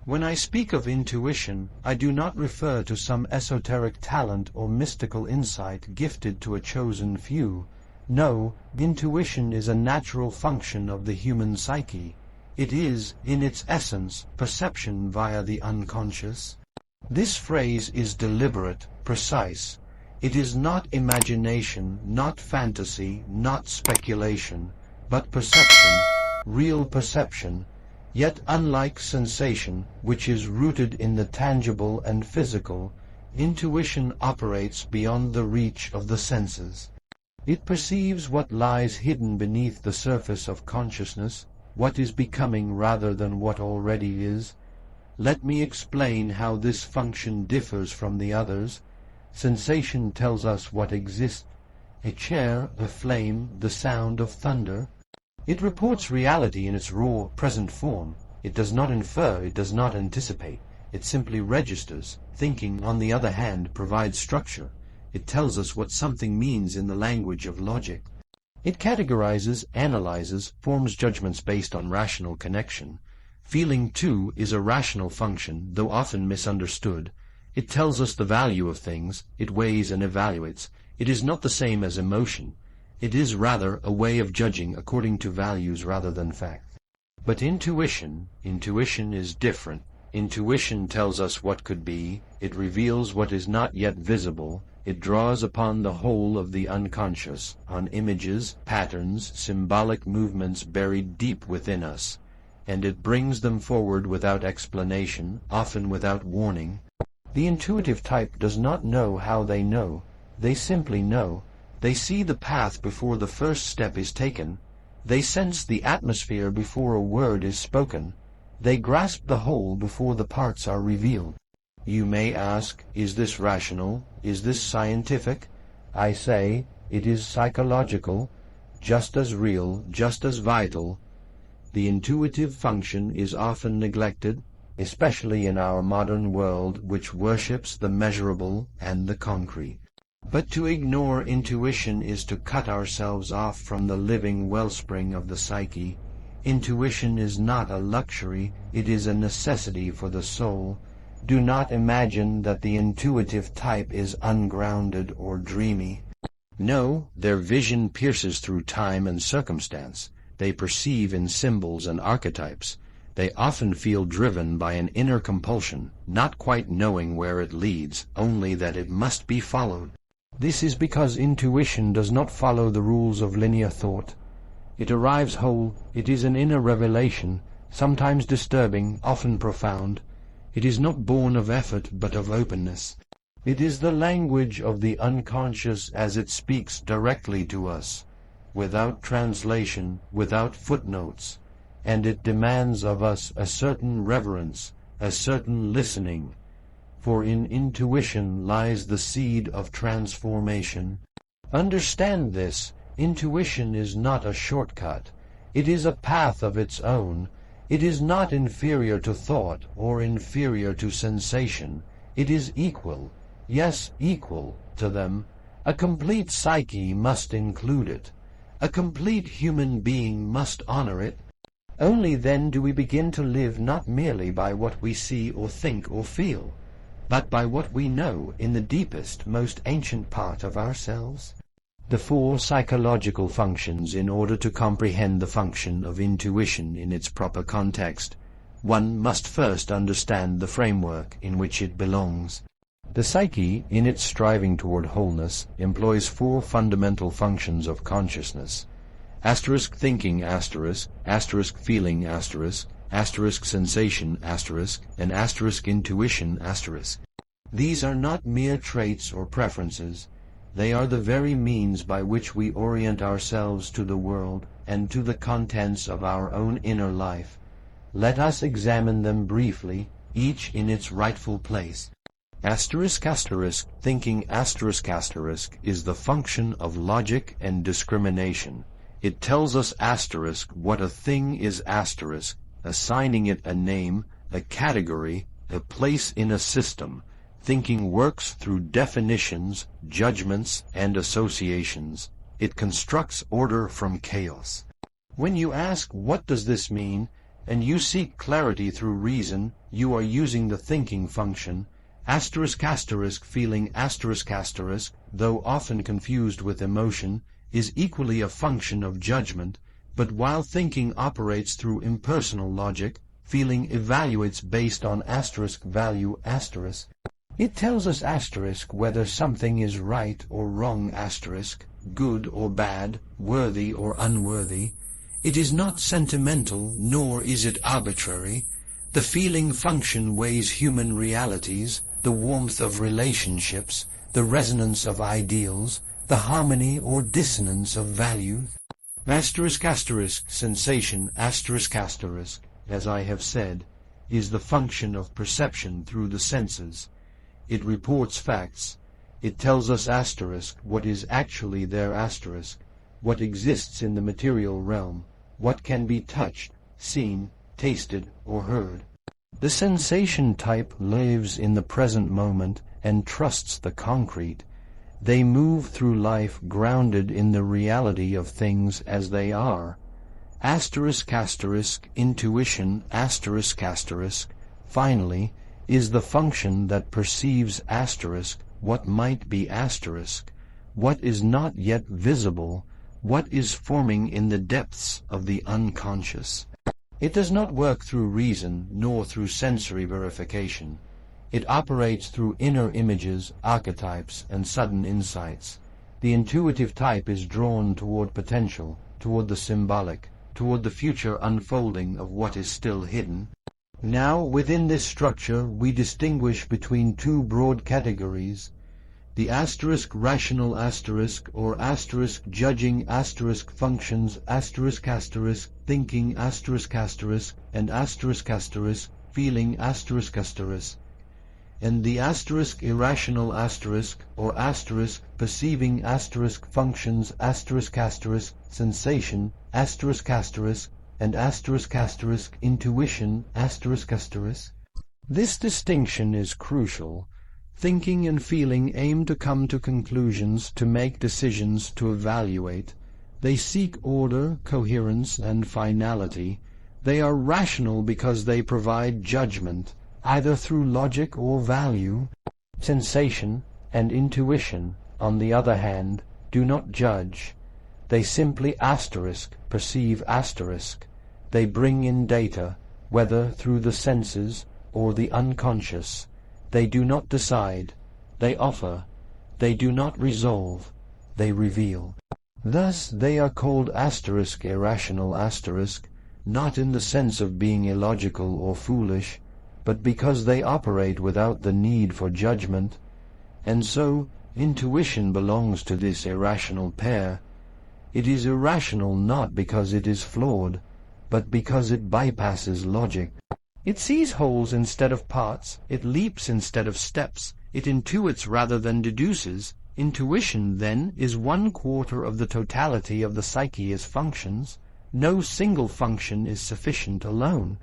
When I speak of intuition, I do not refer to some esoteric talent or mystical insight gifted to a chosen few. No, intuition is a natural function of the human psyche. It is, in its essence, perception via the unconscious. This phrase is deliberate, precise. It is not imagination, not fantasy, not speculation, but perception, real perception, yet unlike sensation, which is rooted in the tangible and physical, intuition operates beyond the reach of the senses. It perceives what lies hidden beneath the surface of consciousness, what is becoming rather than what already is. Let me explain how this function differs from the others. Sensation tells us what exists: a chair, a flame, the sound of thunder. It reports reality in its raw, present form. It does not infer, it does not anticipate. It simply registers. Thinking, on the other hand, provides structure. It tells us what something means in the language of logic. It categorizes, analyzes, forms judgments based on rational connection. Feeling, too, is a rational function, though often misunderstood. It tells us the value of things. It weighs and evaluates. It is not the same as emotion. It is rather a way of judging according to values rather than facts. But intuition is different. Intuition tells us what could be. It reveals what is not yet visible. It draws upon the whole of the unconscious, on images, patterns, symbolic movements buried deep within us, and it brings them forward without explanation, often without warning. The intuitive type does not know how they know. They simply know. They see the path before the first step is taken. They sense the atmosphere before a word is spoken. They grasp the whole before the parts are revealed. You may ask, is this rational? Is this scientific? I say, it is psychological, just as real, just as vital. The intuitive function is often neglected, especially in our modern world, which worships the measurable and the concrete. But to ignore intuition is to cut ourselves off from the living wellspring of the psyche. Intuition is not a luxury, it is a necessity for the soul. Do not imagine that the intuitive type is ungrounded or dreamy. No, their vision pierces through time and circumstance. They perceive in symbols and archetypes. They often feel driven by an inner compulsion, not quite knowing where it leads, only that it must be followed. This is because intuition does not follow the rules of linear thought. It arrives whole. It is an inner revelation, sometimes disturbing, often profound. It is not born of effort, but of openness. It is the language of the unconscious as it speaks directly to us, without translation, without footnotes, and it demands of us a certain reverence, a certain listening, for in intuition lies the seed of transformation. Understand this. Intuition is not a shortcut. It is a path of its own. It is not inferior to thought or inferior to sensation. It is equal, yes, equal to them. A complete psyche must include it. A complete human being must honor it. Only then do we begin to live not merely by what we see or think or feel, but by what we know in the deepest, most ancient part of ourselves. The four psychological functions in order to comprehend the function of intuition in its proper context. One must first understand the framework in which it belongs. The psyche, in its striving toward wholeness, employs four fundamental functions of consciousness. Thinking, feeling, sensation, and intuition. These are not mere traits or preferences. They are the very means by which we orient ourselves to the world and to the contents of our own inner life. Let us examine them briefly, each in its rightful place. Thinking is the function of logic and discrimination. It tells us what a thing is assigning it a name, a category, a place in a system. Thinking works through definitions, judgments, and associations. It constructs order from chaos. When you ask, what does this mean? and you seek clarity through reason, you are using the thinking function. Feeling though often confused with emotion, is equally a function of judgment, but while thinking operates through impersonal logic, feeling evaluates based on value. It tells us whether something is right or wrong, good or bad, worthy or unworthy. It is not sentimental, nor is it arbitrary. The feeling function weighs human realities, the warmth of relationships, the resonance of ideals, the harmony or dissonance of value. Sensation, as I have said, is the function of perception through the senses. It reports facts. It tells us what is actually there, what exists in the material realm, what can be touched, seen, tasted, or heard. The sensation type lives in the present moment and trusts the concrete. They move through life grounded in the reality of things as they are. Intuition, finally, is the function that perceives what might be what is not yet visible, what is forming in the depths of the unconscious. It does not work through reason nor through sensory verification. It operates through inner images, archetypes, and sudden insights. The intuitive type is drawn toward potential, toward the symbolic, toward the future unfolding of what is still hidden. Now, within this structure, we distinguish between two broad categories: the rational or judging functions thinking and feeling and the irrational or perceiving functions sensation and intuition This distinction is crucial. Thinking and feeling aim to come to conclusions, to make decisions, to evaluate. They seek order, coherence, and finality. They are rational because they provide judgment, either through logic or value. Sensation and intuition, on the other hand, do not judge. They simply perceive They bring in data, whether through the senses or the unconscious. They do not decide, they offer. They do not resolve, they reveal. Thus they are called irrational not in the sense of being illogical or foolish, but because they operate without the need for judgment. And so, intuition belongs to this irrational pair. It is irrational not because it is flawed, but because it bypasses logic. It sees wholes instead of parts, it leaps instead of steps, it intuits rather than deduces. Intuition, then, is 1/4 of the totality of the psyche as functions. No single function is sufficient alone.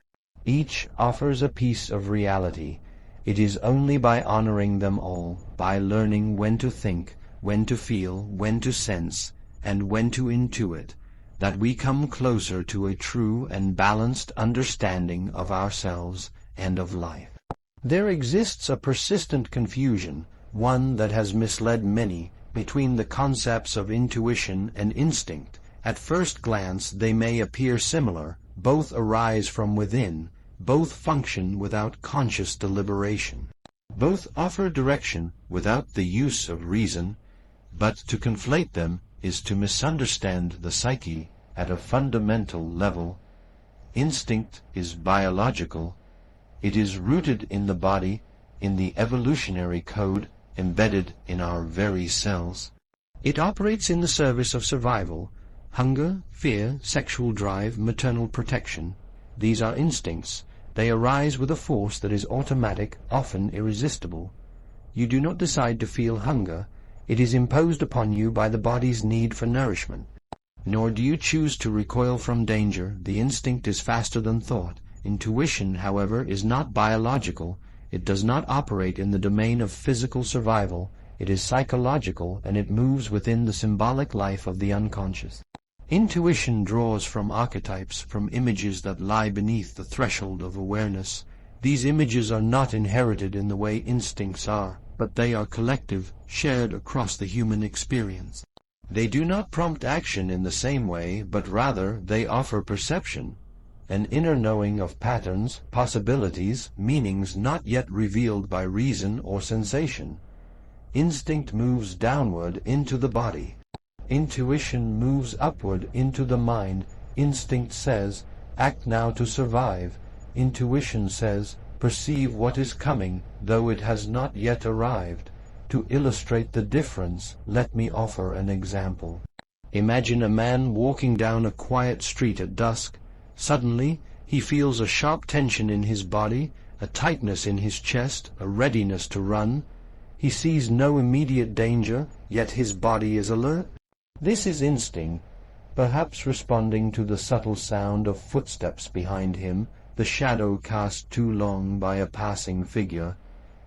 Each offers a piece of reality. It is only by honoring them all, by learning when to think, when to feel, when to sense, and when to intuit, that we come closer to a true and balanced understanding of ourselves and of life. There exists a persistent confusion, one that has misled many, between the concepts of intuition and instinct. At first glance they may appear similar, both arise from within, both function without conscious deliberation. Both offer direction without the use of reason, but to conflate them is to misunderstand the psyche at a fundamental level. Instinct is biological. It is rooted in the body, in the evolutionary code embedded in our very cells. It operates in the service of survival. Hunger, fear, sexual drive, maternal protection. These are instincts. They arise with a force that is automatic, often irresistible. You do not decide to feel hunger. It is imposed upon you by the body's need for nourishment. Nor do you choose to recoil from danger. The instinct is faster than thought. Intuition, however, is not biological. It does not operate in the domain of physical survival. It is psychological, and it moves within the symbolic life of the unconscious. Intuition draws from archetypes, from images that lie beneath the threshold of awareness. These images are not inherited in the way instincts are, but they are collective, shared across the human experience. They do not prompt action in the same way, but rather they offer perception, an inner knowing of patterns, possibilities, meanings not yet revealed by reason or sensation. Instinct moves downward into the body. Intuition moves upward into the mind. Instinct says, act now to survive. Intuition says, perceive what is coming, though it has not yet arrived. To illustrate the difference, let me offer an example. Imagine a man walking down a quiet street at dusk. Suddenly, he feels a sharp tension in his body, a tightness in his chest, a readiness to run. He sees no immediate danger, yet his body is alert. This is instinct, perhaps responding to the subtle sound of footsteps behind him, the shadow cast too long by a passing figure.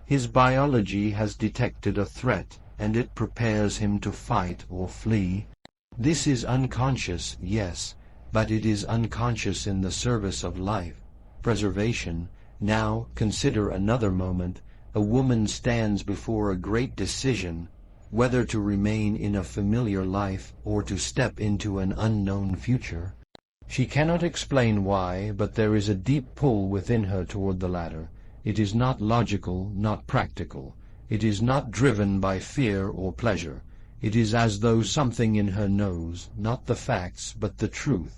His biology has detected a threat, and it prepares him to fight or flee. This is unconscious, yes, but it is unconscious in the service of life, preservation. Now consider another moment. A woman stands before a great decision, whether to remain in a familiar life or to step into an unknown future. She cannot explain why, but there is a deep pull within her toward the latter. It is not logical, not practical. It is not driven by fear or pleasure. It is as though something in her knows, not the facts, but the truth.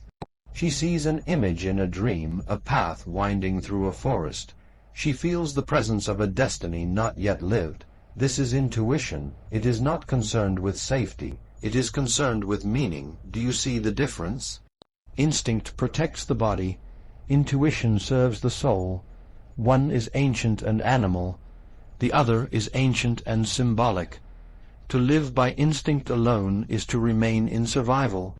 She sees an image in a dream, a path winding through a forest. She feels the presence of a destiny not yet lived. This is intuition. It is not concerned with safety. It is concerned with meaning. Do you see the difference? Instinct protects the body. Intuition serves the soul. One is ancient and animal. The other is ancient and symbolic. To live by instinct alone is to remain in survival.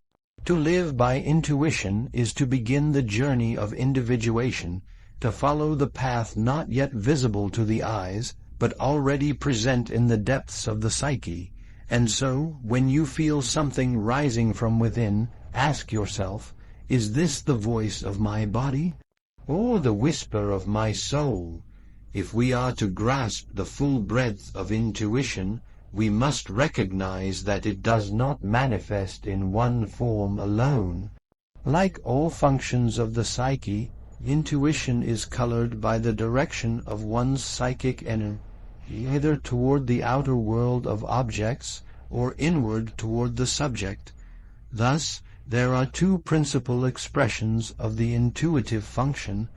To live by intuition is to begin the journey of individuation, to follow the path not yet visible to the eyes, but already present in the depths of the psyche. And so, when you feel something rising from within, ask yourself, is this the voice of my body, or the whisper of my soul? If we are to grasp the full breadth of intuition, we must recognize that it does not manifest in one form alone. Like all functions of the psyche, intuition is colored by the direction of one's psychic energy, either toward the outer world of objects or inward toward the subject. Thus, there are two principal expressions of the intuitive function: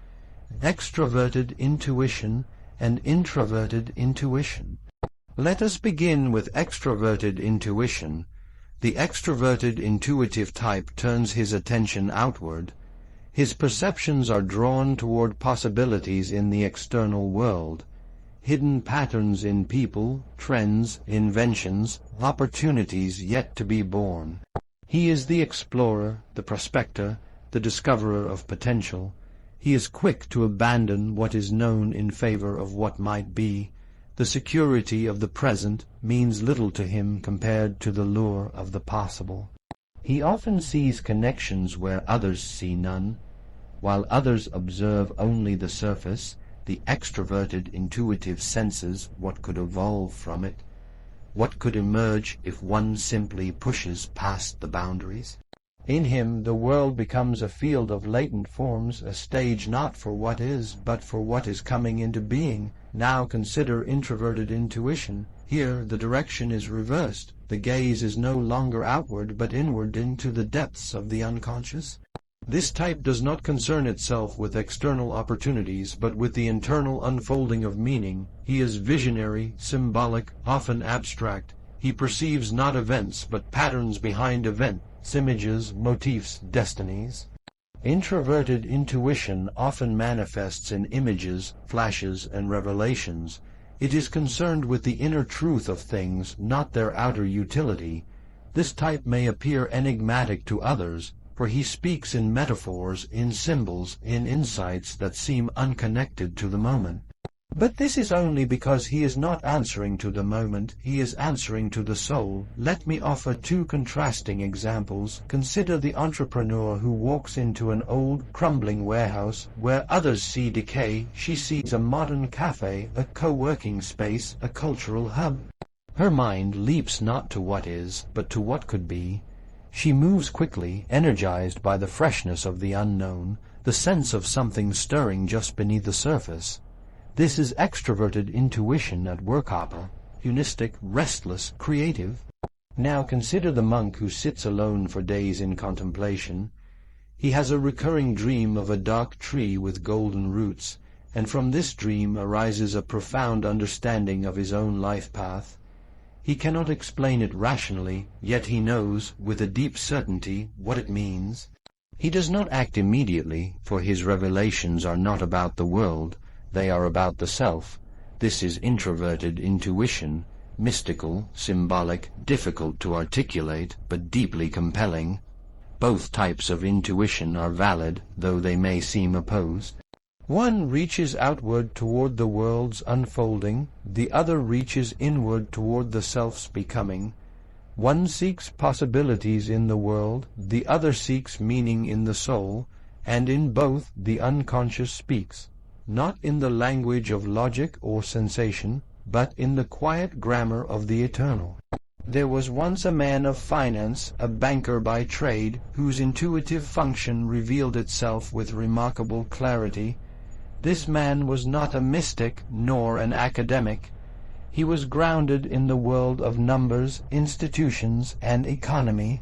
extroverted intuition and introverted intuition. Let us begin with extroverted intuition. The extroverted intuitive type turns his attention outward. His perceptions are drawn toward possibilities in the external world, hidden patterns in people, trends, inventions, opportunities yet to be born. He is the explorer, the prospector, the discoverer of potential. He is quick to abandon what is known in favor of what might be. The security of the present means little to him compared to the lure of the possible. He often sees connections where others see none. While others observe only the surface, the extroverted intuitive senses what could evolve from it, what could emerge if one simply pushes past the boundaries. In him the world becomes a field of latent forms, a stage not for what is, but for what is coming into being. Now consider introverted intuition. Here the direction is reversed. The gaze is no longer outward, but inward into the depths of the unconscious. This type does not concern itself with external opportunities, but with the internal unfolding of meaning. He is visionary, symbolic, often abstract. He perceives not events, but patterns behind events, images, motifs, destinies. Introverted intuition often manifests in images, flashes, and revelations. It is concerned with the inner truth of things, not their outer utility. This type may appear enigmatic to others, for he speaks in metaphors, in symbols, in insights that seem unconnected to the moment. But this is only because he is not answering to the moment, he is answering to the soul. Let me offer two contrasting examples. Consider the entrepreneur who walks into an old, crumbling warehouse where others see decay. She sees a modern cafe, a co-working space, a cultural hub. Her mind leaps not to what is, but to what could be. She moves quickly, energized by the freshness of the unknown, the sense of something stirring just beneath the surface. This is extroverted intuition at work, humanistic, restless, creative. Now consider the monk who sits alone for days in contemplation. He has a recurring dream of a dark tree with golden roots, and from this dream arises a profound understanding of his own life path. He cannot explain it rationally, yet he knows, with a deep certainty, what it means. He does not act immediately, for his revelations are not about the world. They are about the self. This is introverted intuition, mystical, symbolic, difficult to articulate, but deeply compelling. Both types of intuition are valid, though they may seem opposed. One reaches outward toward the world's unfolding, the other reaches inward toward the self's becoming. One seeks possibilities in the world, the other seeks meaning in the soul, and in both the unconscious speaks. Not in the language of logic or sensation, but in the quiet grammar of the eternal. There was once a man of finance, a banker by trade, whose intuitive function revealed itself with remarkable clarity. This man was not a mystic nor an academic. He was grounded in the world of numbers, institutions, and economy,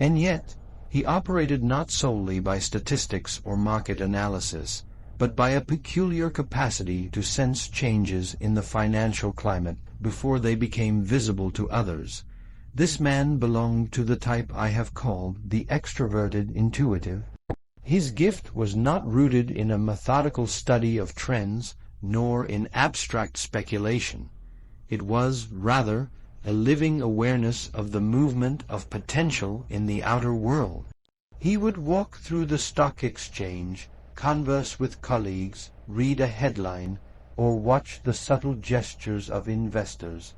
and yet he operated not solely by statistics or market analysis, but by a peculiar capacity to sense changes in the financial climate before they became visible to others. This man belonged to the type I have called the extroverted intuitive. His gift was not rooted in a methodical study of trends, nor in abstract speculation. It was, rather, a living awareness of the movement of potential in the outer world. He would walk through the stock exchange, converse with colleagues, read a headline, or watch the subtle gestures of investors,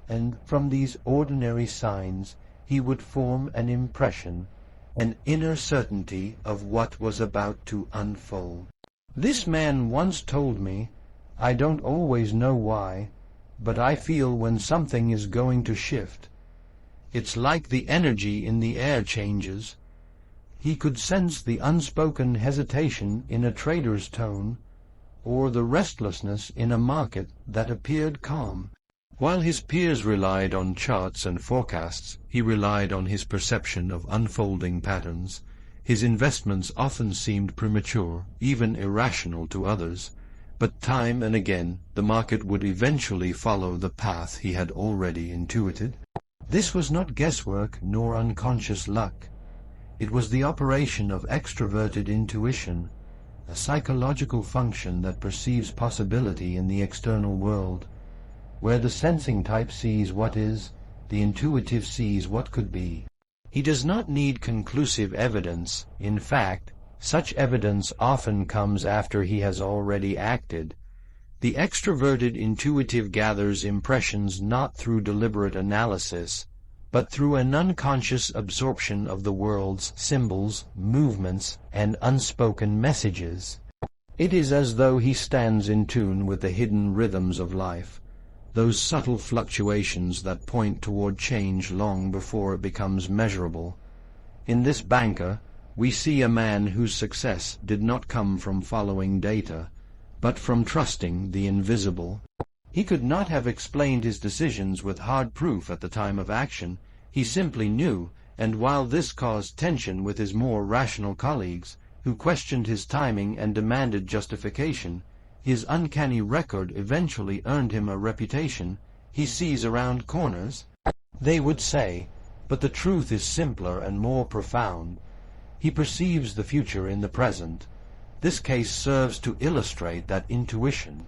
and from these ordinary signs he would form an impression, an inner certainty of what was about to unfold. This man once told me, "I don't always know why, but I feel when something is going to shift. It's like the energy in the air changes." He could sense the unspoken hesitation in a trader's tone, or the restlessness in a market that appeared calm. While his peers relied on charts and forecasts, he relied on his perception of unfolding patterns. His investments often seemed premature, even irrational to others, but time and again the market would eventually follow the path he had already intuited. This was not guesswork nor unconscious luck. It was the operation of extroverted intuition, a psychological function that perceives possibility in the external world. Where the sensing type sees what is, the intuitive sees what could be. He does not need conclusive evidence. In fact, such evidence often comes after he has already acted. The extroverted intuitive gathers impressions not through deliberate analysis, but through an unconscious absorption of the world's symbols, movements, and unspoken messages. It is as though he stands in tune with the hidden rhythms of life, those subtle fluctuations that point toward change long before it becomes measurable. In this banker, we see a man whose success did not come from following data, but from trusting the invisible. He could not have explained his decisions with hard proof at the time of action. He simply knew, and while this caused tension with his more rational colleagues, who questioned his timing and demanded justification, his uncanny record eventually earned him a reputation. "He sees around corners," they would say, but the truth is simpler and more profound. He perceives the future in the present. This case serves to illustrate that intuition,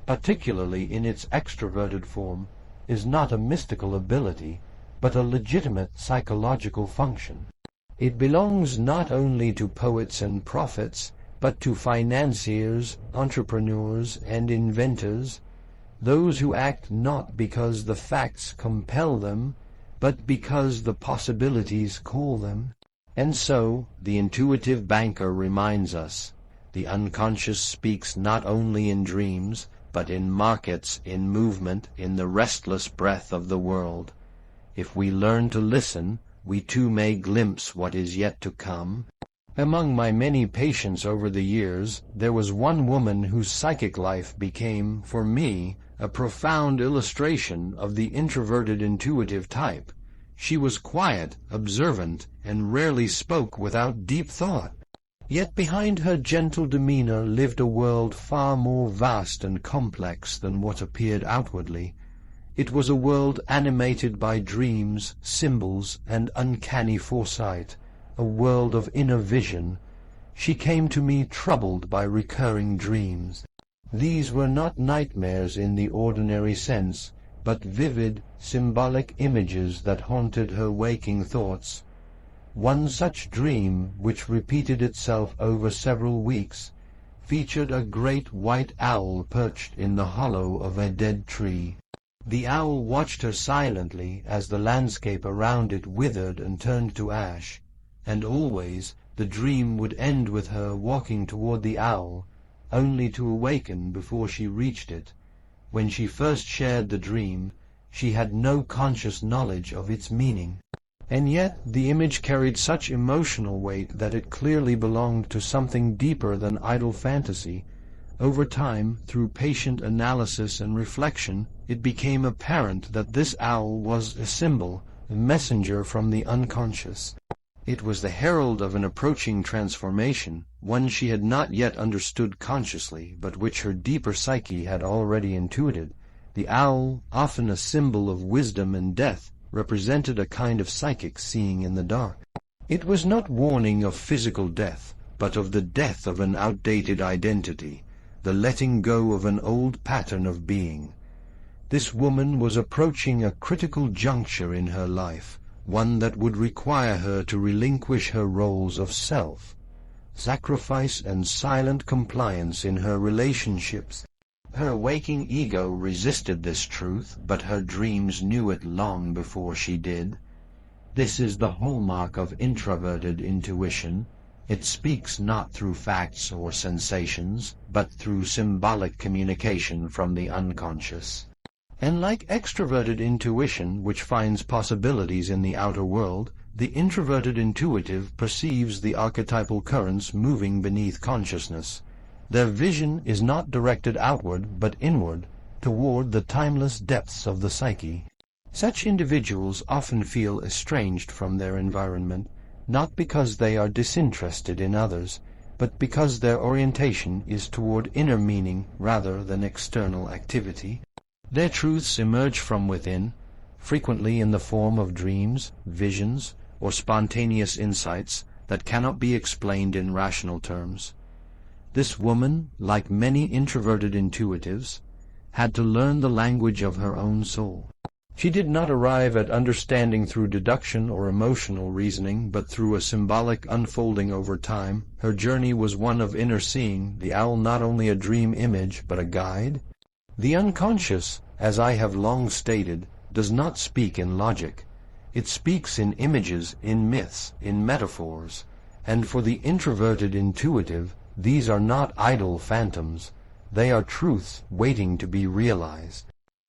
particularly in its extroverted form, is not a mystical ability, but a legitimate psychological function. It belongs not only to poets and prophets, but to financiers, entrepreneurs, and inventors, those who act not because the facts compel them, but because the possibilities call them. And so, the intuitive banker reminds us, the unconscious speaks not only in dreams, but in markets, in movement, in the restless breath of the world. If we learn to listen, we too may glimpse what is yet to come. Among my many patients over the years, there was one woman whose psychic life became, for me, a profound illustration of the introverted intuitive type. She was quiet, observant, and rarely spoke without deep thought. Yet behind her gentle demeanor lived a world far more vast and complex than what appeared outwardly. It was a world animated by dreams, symbols, and uncanny foresight, a world of inner vision. She came to me troubled by recurring dreams. These were not nightmares in the ordinary sense, but vivid, symbolic images that haunted her waking thoughts. One such dream, which repeated itself over several weeks, featured a great white owl perched in the hollow of a dead tree. The owl watched her silently as the landscape around it withered and turned to ash, and always the dream would end with her walking toward the owl, only to awaken before she reached it. When she first shared the dream, she had no conscious knowledge of its meaning. And yet the image carried such emotional weight that it clearly belonged to something deeper than idle fantasy. Over time, through patient analysis and reflection, it became apparent that this owl was a symbol, a messenger from the unconscious. It was the herald of an approaching transformation, one she had not yet understood consciously, but which her deeper psyche had already intuited. The owl, often a symbol of wisdom and death, represented a kind of psychic seeing in the dark. It was not warning of physical death, but of the death of an outdated identity, the letting go of an old pattern of being. This woman was approaching a critical juncture in her life, one that would require her to relinquish her roles of self, sacrifice and silent compliance in her relationships. Her waking ego resisted this truth, but her dreams knew it long before she did. This is the hallmark of introverted intuition. It speaks not through facts or sensations, but through symbolic communication from the unconscious. And like extroverted intuition, which finds possibilities in the outer world, the introverted intuitive perceives the archetypal currents moving beneath consciousness. Their vision is not directed outward, but inward, toward the timeless depths of the psyche. Such individuals often feel estranged from their environment, not because they are disinterested in others, but because their orientation is toward inner meaning rather than external activity. Their truths emerge from within, frequently in the form of dreams, visions, or spontaneous insights that cannot be explained in rational terms. This woman, like many introverted intuitives, had to learn the language of her own soul. She did not arrive at understanding through deduction or emotional reasoning, but through a symbolic unfolding over time. Her journey was one of inner seeing, the owl not only a dream image, but a guide. The unconscious, as I have long stated, does not speak in logic. It speaks in images, in myths, in metaphors, and for the introverted intuitive, these are not idle phantoms. They are truths waiting to be realized.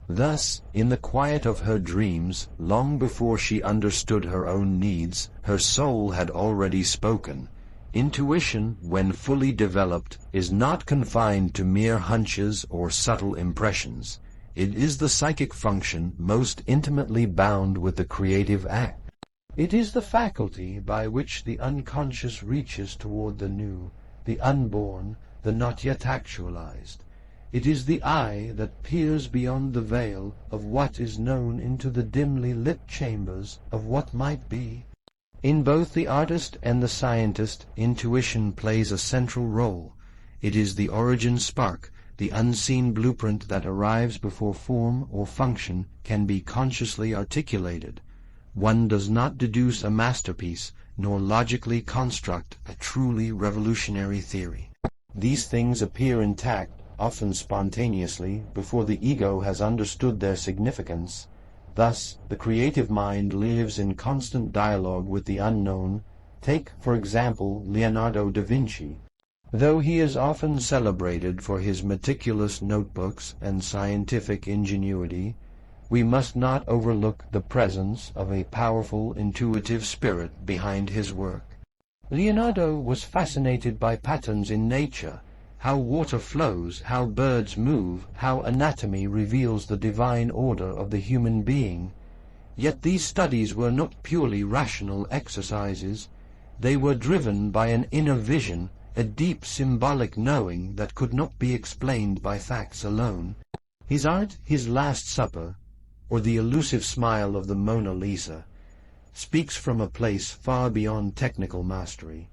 Thus, in the quiet of her dreams, long before she understood her own needs, her soul had already spoken. Intuition, when fully developed, is not confined to mere hunches or subtle impressions. It is the psychic function most intimately bound with the creative act. It is the faculty by which the unconscious reaches toward the new, the unborn, the not yet actualized. It is the eye that peers beyond the veil of what is known into the dimly lit chambers of what might be. In both the artist and the scientist, intuition plays a central role. It is the origin spark, the unseen blueprint that arrives before form or function can be consciously articulated. One does not deduce a masterpiece, nor logically construct a truly revolutionary theory. These things appear intact, often spontaneously, before the ego has understood their significance. Thus, the creative mind lives in constant dialogue with the unknown. Take, for example, Leonardo da Vinci. Though he is often celebrated for his meticulous notebooks and scientific ingenuity, we must not overlook the presence of a powerful intuitive spirit behind his work. Leonardo was fascinated by patterns in nature, how water flows, how birds move, how anatomy reveals the divine order of the human being. Yet these studies were not purely rational exercises. They were driven by an inner vision, a deep symbolic knowing that could not be explained by facts alone. His art, his Last Supper, or the elusive smile of the Mona Lisa, speaks from a place far beyond technical mastery.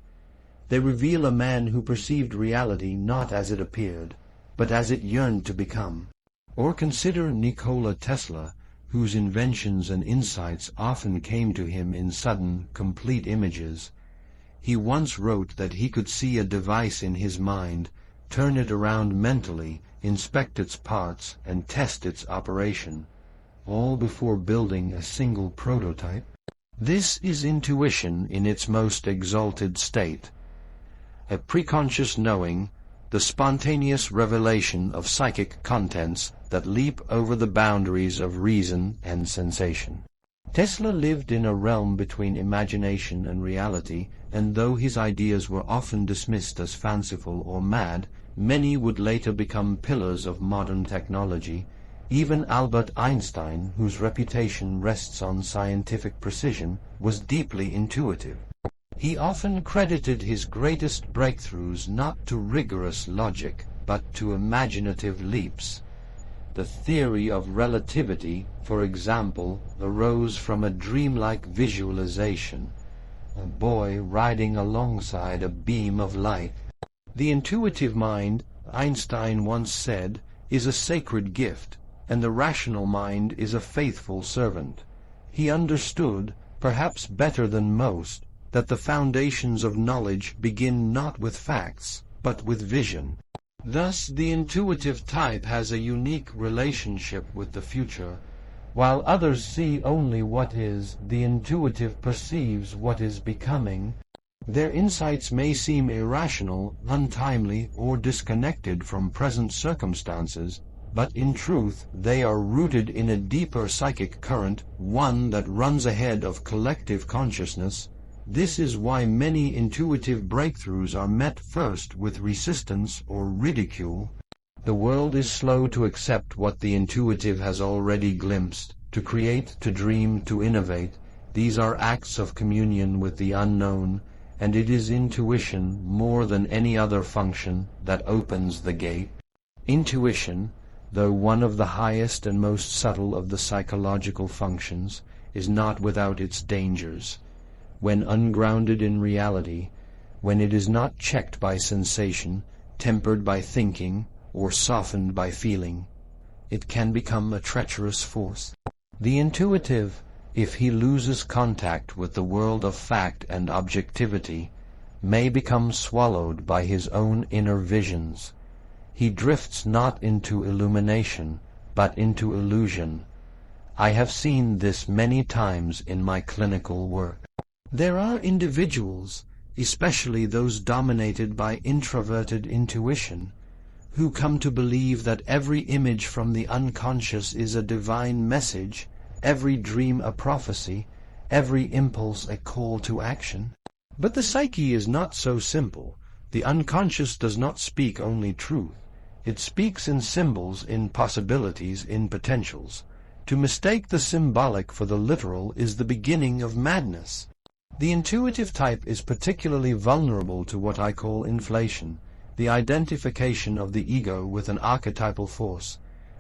They reveal a man who perceived reality not as it appeared, but as it yearned to become. Or consider Nikola Tesla, whose inventions and insights often came to him in sudden, complete images. He once wrote that he could see a device in his mind, turn it around mentally, inspect its parts, and test its operation, all before building a single prototype. This is intuition in its most exalted state. A preconscious knowing, the spontaneous revelation of psychic contents that leap over the boundaries of reason and sensation. Tesla lived in a realm between imagination and reality, and though his ideas were often dismissed as fanciful or mad, many would later become pillars of modern technology. Even Albert Einstein, whose reputation rests on scientific precision, was deeply intuitive. He often credited his greatest breakthroughs not to rigorous logic, but to imaginative leaps. The theory of relativity, for example, arose from a dreamlike visualization, a boy riding alongside a beam of light. The intuitive mind, Einstein once said, is a sacred gift, and the rational mind is a faithful servant. He understood, perhaps better than most, that the foundations of knowledge begin not with facts, but with vision. Thus, the intuitive type has a unique relationship with the future. While others see only what is, the intuitive perceives what is becoming. Their insights may seem irrational, untimely, or disconnected from present circumstances, but in truth they are rooted in a deeper psychic current, one that runs ahead of collective consciousness. This is why many intuitive breakthroughs are met first with resistance or ridicule. The world is slow to accept what the intuitive has already glimpsed. To create, to dream, to innovate, these are acts of communion with the unknown, and it is intuition more than any other function that opens the gate. Intuition, though one of the highest and most subtle of the psychological functions, is not without its dangers. When ungrounded in reality, when it is not checked by sensation, tempered by thinking, or softened by feeling, it can become a treacherous force. The intuitive, if he loses contact with the world of fact and objectivity, may become swallowed by his own inner visions. He drifts not into illumination, but into illusion. I have seen this many times in my clinical work. There are individuals, especially those dominated by introverted intuition, who come to believe that every image from the unconscious is a divine message, every dream a prophecy, every impulse a call to action. But the psyche is not so simple. The unconscious does not speak only truth. It speaks in symbols, in possibilities, in potentials. To mistake the symbolic for the literal is the beginning of madness. The intuitive type is particularly vulnerable to what I call inflation, the identification of the ego with an archetypal force.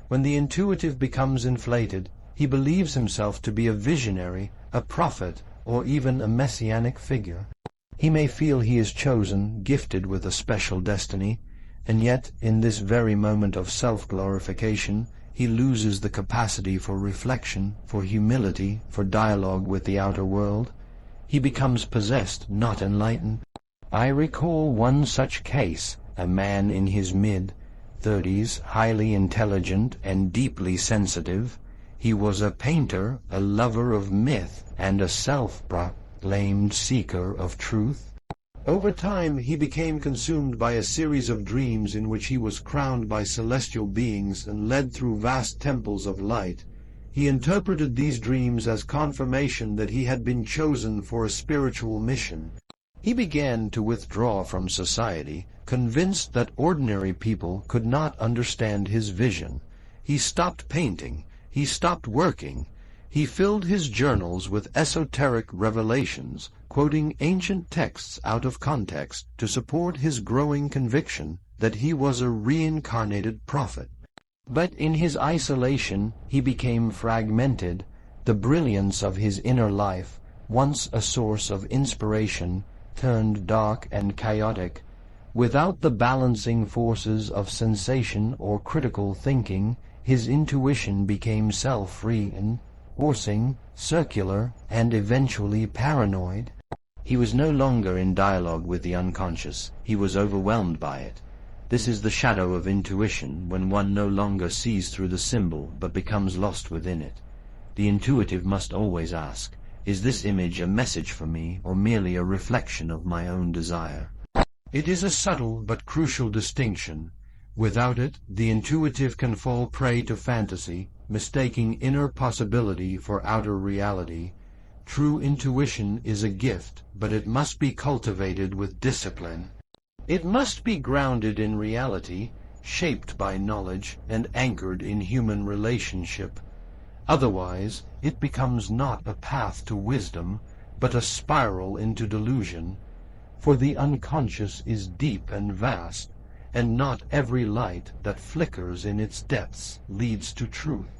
When the intuitive becomes inflated, he believes himself to be a visionary, a prophet, or even a messianic figure. He may feel he is chosen, gifted with a special destiny, and yet, in this very moment of self-glorification, he loses the capacity for reflection, for humility, for dialogue with the outer world. He becomes possessed, not enlightened. I recall one such case, a man in his mid-30s, highly intelligent and deeply sensitive. He was a painter, a lover of myth, and a self-proclaimed seeker of truth. Over time he became consumed by a series of dreams in which he was crowned by celestial beings and led through vast temples of light. He interpreted these dreams as confirmation that he had been chosen for a spiritual mission. He began to withdraw from society, convinced that ordinary people could not understand his vision. He stopped painting. He stopped working. He filled his journals with esoteric revelations, quoting ancient texts out of context to support his growing conviction that he was a reincarnated prophet. But in his isolation he became fragmented. The brilliance of his inner life, once a source of inspiration, turned dark and chaotic. Without the balancing forces of sensation or critical thinking, his intuition became self-reinforcing, circular, and eventually paranoid. He was no longer in dialogue with the unconscious. He was overwhelmed by it. This is the shadow of intuition, when one no longer sees through the symbol but becomes lost within it. The intuitive must always ask, is this image a message for me or merely a reflection of my own desire? It is a subtle but crucial distinction. Without it, the intuitive can fall prey to fantasy, mistaking inner possibility for outer reality. True intuition is a gift, but it must be cultivated with discipline. It must be grounded in reality, shaped by knowledge, and anchored in human relationship. Otherwise, it becomes not a path to wisdom, but a spiral into delusion. For the unconscious is deep and vast, and not every light that flickers in its depths leads to truth.